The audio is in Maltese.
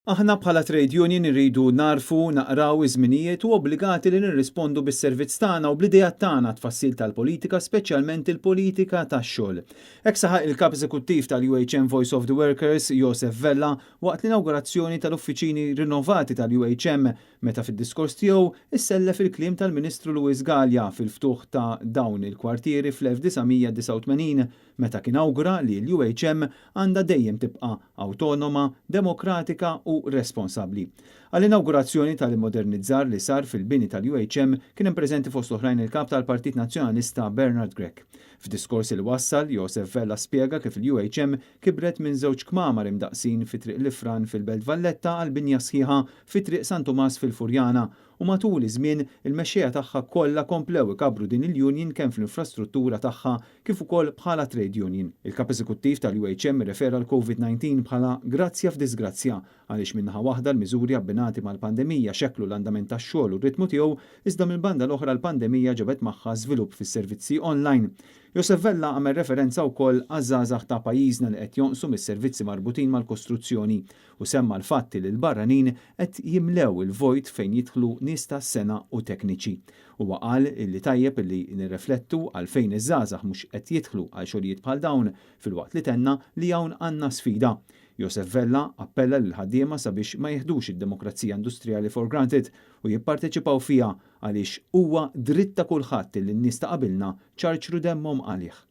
Aħna bħala trade union irridu narfu, naqraw iż-żminijiet u obbligati li nirrispondu bis-servizz tagħna u bl-idejat tagħna tfassil tal-politika, speċjalment il-politika tax-xogħol. Hekk saħaq il-kap eżekuttiv tal-UHM Voice of the Workers, Josef Vella, waqt l-inaugurazzjoni tal-uffiċini rinnovati tal-UHM meta fid-diskors tiegħu issellef il-kliem tal-Ministru Luis Gallia fil-ftuħ ta' dawn il-kwartieri fl-1989 meta kien awgura li l-UHM għandha dejjem tibqa' awtonoma, demokratika u responsabbli. Għall-inaugurazzjoni tal-immodernizzar li sar fil-bini tal-UHM kien hemm preżenti fost oħrajn il-kap tal-Partit Nazzjonalista Bernard Grech. F'diskors il wassal, Josef Vella spjega kif il-UHM kibret minn żewġ kmamar imdaqsin fi triq Lifran fil-Belt Valletta għal binja sħiħa fi triq San Tomas fil-Furjana u matul iż-żmien il-mexxejja tagħha kollha komplew ikabru din il-union kemm fl-infrastruttura tagħha kif ukoll bħala trade union. Il-kap eżekuttiv tal-UHM refera l-COVID-19 bħala grazzja f'disgrazzja għaliex minnaħa waħda l-miżuri abbinati mal-pandemija xekklu l-andament tax-xogħol u r-ritmu tiegħu iżda mill-banda l-oħra l-pandemija ġabet magħha żvilupp fis-servizzi online. Josef Vella għamel referenza wkoll għaż-żgħażagħ ta' pajjiżna li qed jonqsu mis-servizzi marbutin mal-kostruzzjoni u semma l-fatti li l-barranin qed jimlew il-vojt fejn jidħlu nies tas-sena u tekniċi. Huwa qal li tajjeb li nirreflettu għalfejn iż-żgħażagħ mhux qed jidħlu għal xogħlijiet bħal dawn filwaqt li tenna li hawn għandna sfida. Josef Vella appella lil ħaddiema sabiex ma jeħdux id-demokrazija industrijali for granted u jipparteċipaw fiha għaliex huwa dritt ta' kulħadd li n-nies ta' qabilna ċarċru demmhom għalih.